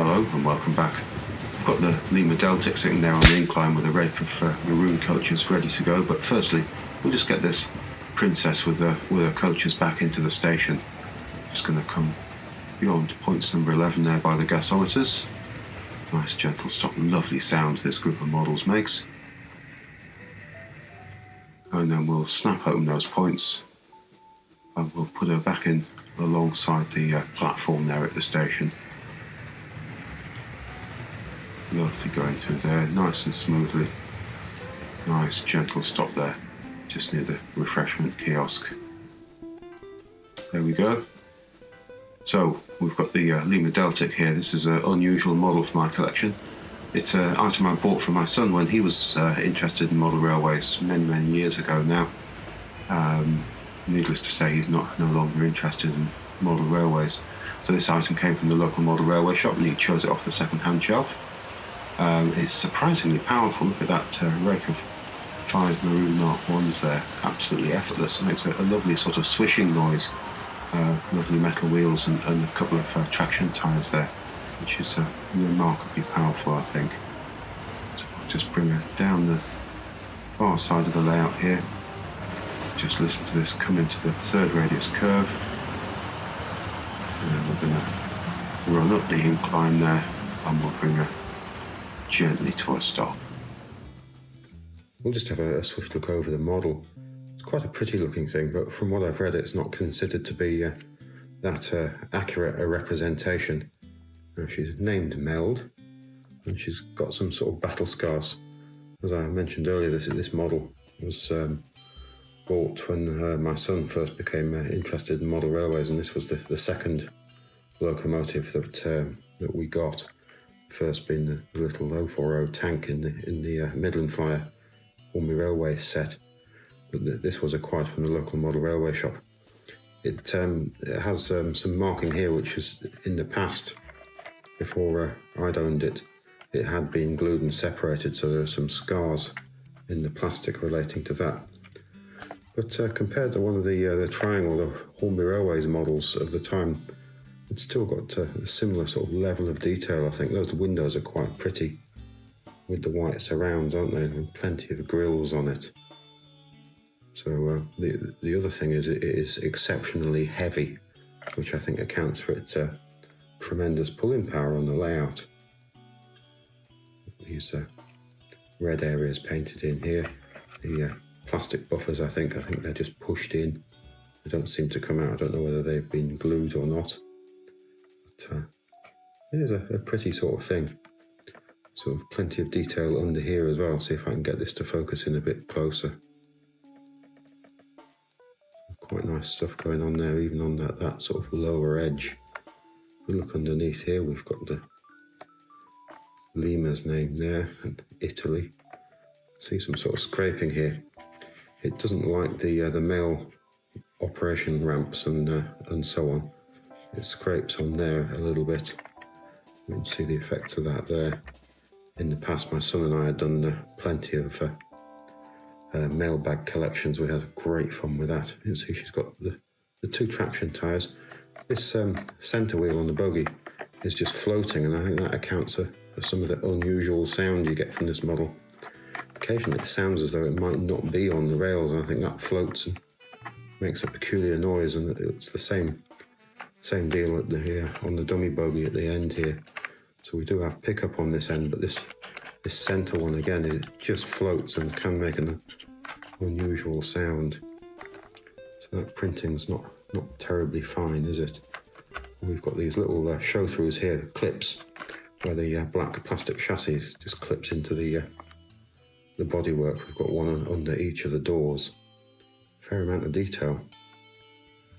Hello and welcome back. I've got the Lima Deltic sitting there on the incline with a rake of Maroon coaches ready to go, but firstly we'll just get this princess with her coaches back into the station. Just going to come beyond points number 11 there by the gasometers. Nice gentle stop, lovely sound this group of models makes. And then we'll snap open those points and we'll put her back in alongside the platform there at the station. Lovely going through there, nice and smoothly. Nice gentle stop there, just near the refreshment kiosk. There we go. So we've got the Lima Deltic here. This is an unusual model for my collection. It's an item I bought for my son when he was interested in model railways many years ago now. Needless to say, he's no longer interested in model railways. So this item came from the local model railway shop and he chose it off the second-hand shelf. It's surprisingly powerful. Look at that rake of 5 Maroon Mk1s there. Absolutely effortless. It makes a lovely sort of swishing noise. Lovely metal wheels and a couple of traction tyres there, which is remarkably powerful, I think. So I'll just bring her down the far side of the layout here. Just listen to this come into the third radius curve. And then we're going to run up the incline there and we'll bring her gently to a stop. We'll just have a swift look over the model. It's quite a pretty looking thing, but from what I've read it's not considered to be that accurate a representation. Now, she's named Meld and she's got some sort of battle scars. As I mentioned earlier, this model was bought when my son first became interested in model railways, and this was the second locomotive that we got. First being the little 040 tank in the Midland Flyer Hornby Railway set, but this was acquired from the local model railway shop. It has some marking here which is in the past, before I'd owned it, it had been glued and separated, so there are some scars in the plastic relating to that. But compared to one of the Triangle, the Hornby Railways models of the time, it's still got a similar sort of level of detail. I think those windows are quite pretty with the white surrounds, aren't they? And plenty of grills on it. So the other thing is it is exceptionally heavy, which I think accounts for its tremendous pulling power on the layout. These red areas painted in here. The plastic buffers, I think they're just pushed in. They don't seem to come out. I don't know whether they've been glued or not. But it is a pretty sort of thing. Sort of plenty of detail under here as well. See if I can get this to focus in a bit closer. Quite nice stuff going on there, even on that sort of lower edge. If we look underneath here, we've got the Lima's name there and Italy. See some sort of scraping here. It doesn't like the mail operation ramps and so on. It scrapes on there a little bit. You can see the effects of that there. In the past, my son and I had done plenty of mailbag collections. We had great fun with that. You can see she's got the 2 traction tyres. This centre wheel on the bogie is just floating, and I think that accounts for some of the unusual sound you get from this model. Occasionally it sounds as though it might not be on the rails, and I think that floats and makes a peculiar noise, and it's the same deal at on the dummy bogie at the end here. So we do have pickup on this end, but this centre one again, it just floats and can make an unusual sound. So that printing's not terribly fine, is it? We've got these little show-throughs here, clips, where the black plastic chassis just clips into the bodywork. We've got one under each of the doors. Fair amount of detail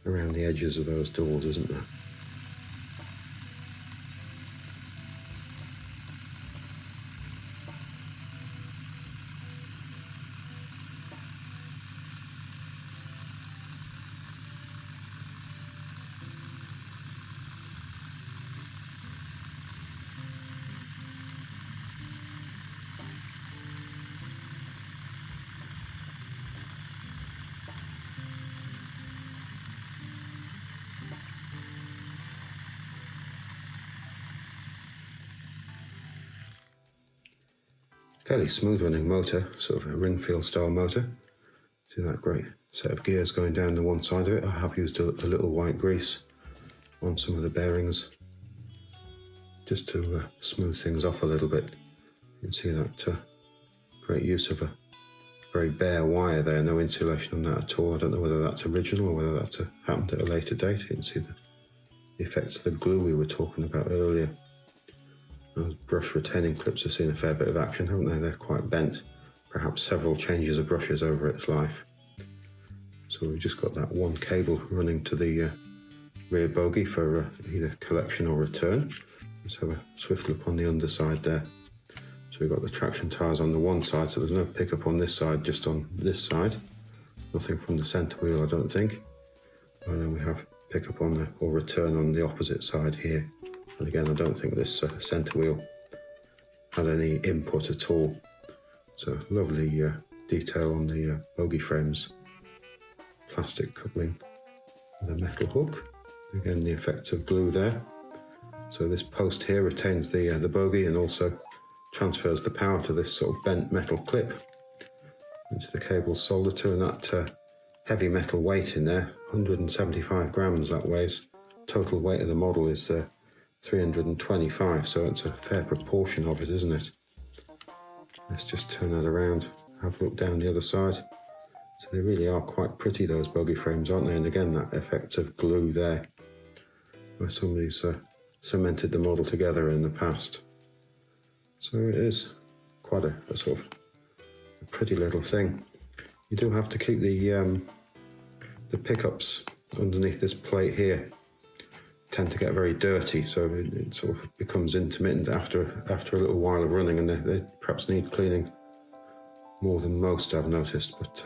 around the edges of those doors, isn't there? Fairly smooth running motor, sort of a Ringfield style motor. See that great set of gears going down the one side of it. I have used a little white grease on some of the bearings just to smooth things off a little bit. You can see that great use of a very bare wire there, no insulation on that at all. I don't know whether that's original or whether that's happened at a later date. You can see the effects of the glue we were talking about earlier. Those brush retaining clips have seen a fair bit of action, haven't they? They're quite bent, perhaps several changes of brushes over its life. So we've just got that one cable running to the rear bogie for either collection or return. Let's have a swift look on the underside there. So we've got the traction tyres on the one side, so there's no pickup on this side, just on this side. Nothing from the centre wheel, I don't think. And then we have pickup on the, or return on the opposite side here. And again, I don't think this centre wheel has any input at all. So lovely detail on the bogie frames. Plastic coupling with a metal hook. Again, the effects of glue there. So this post here retains the bogie and also transfers the power to this sort of bent metal clip, which the cable's soldered to, and that heavy metal weight in there, 175 grams that weighs. Total weight of the model is 325, so it's a fair proportion of it, isn't it? Let's just turn that around, have a look down the other side. So they really are quite pretty, those bogie frames, aren't they? And again, that effect of glue there, where somebody's cemented the model together in the past. So it is quite a sort of a pretty little thing. You do have to keep the pickups underneath this plate here tend to get very dirty, so it sort of becomes intermittent after a little while of running, and they perhaps need cleaning more than most, I've noticed. But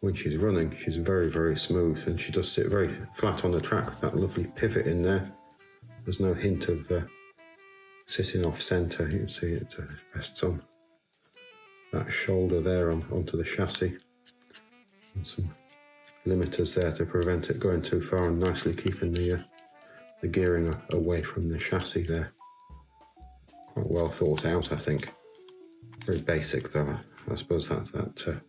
when she's running, she's very, very smooth, and she does sit very flat on the track with that lovely pivot in there. There's no hint of sitting off centre. You can see it rests on that shoulder there onto the chassis, and some limiters there to prevent it going too far, and nicely keeping the gearing away from the chassis there. Quite well thought out, I think. Very basic though. I suppose that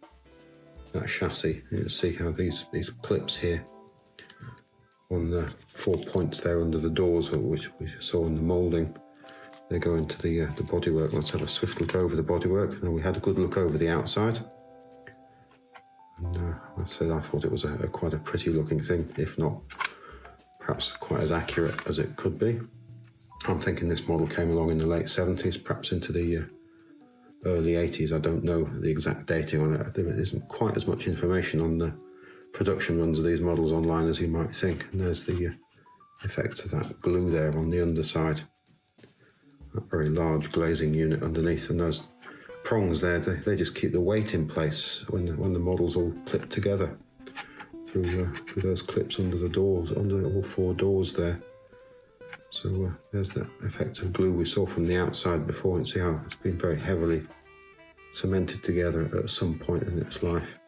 chassis. You can see how these clips here on the 4 points there under the doors, which we saw in the moulding, they go into the bodywork. Let's have a swift look over the bodywork. And we had a good look over the outside. And I said I thought it was quite a pretty looking thing, if not perhaps quite as accurate as it could be. I'm thinking this model came along in the late 70s, perhaps into the early 80s. I don't know the exact dating on it. There isn't quite as much information on the production runs of these models online as you might think. And there's the effects of that glue there on the underside. That very large glazing unit underneath, and those prongs there, they just keep the weight in place when the model's all clipped together through those clips under the doors, under all 4 doors there. So there's that effect of glue we saw from the outside before, and see how it's been very heavily cemented together at some point in its life.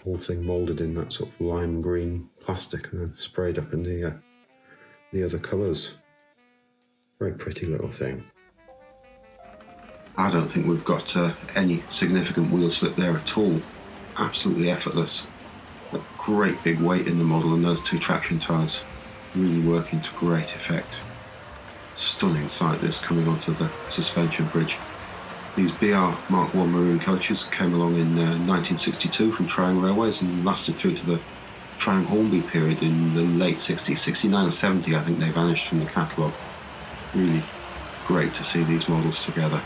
Whole thing moulded in that sort of lime green plastic and then sprayed up in the other colours. Very pretty little thing. I don't think we've got any significant wheel slip there at all. Absolutely effortless. A great big weight in the model, and those 2 traction tyres really working to great effect. Stunning sight this coming onto the suspension bridge. These BR Mk1 Maroon coaches came along in 1962 from Triangle Railways and lasted through to the Triangle Hornby period in the late 60s, 69 and 70 I think they vanished from the catalogue. Really great to see these models together.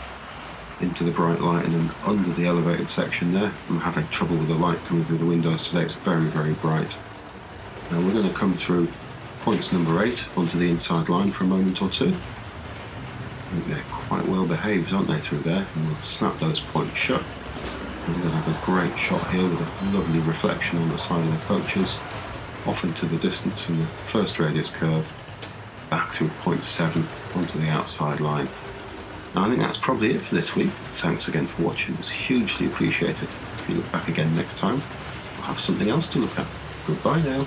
Into the bright light and then under the elevated section there. I'm having trouble with the light coming through the windows today. It's very, very bright. Now we're going to come through points number 8 onto the inside line for a moment or two. I think they're quite well behaved, aren't they, through there? And we'll snap those points shut. And we're going to have a great shot here with a lovely reflection on the side of the coaches, off into the distance in the first radius curve, back through point 7 onto the outside line. Now I think that's probably it for this week. Thanks again for watching. It's hugely appreciated. If you look back again next time, we'll have something else to look at. Goodbye now.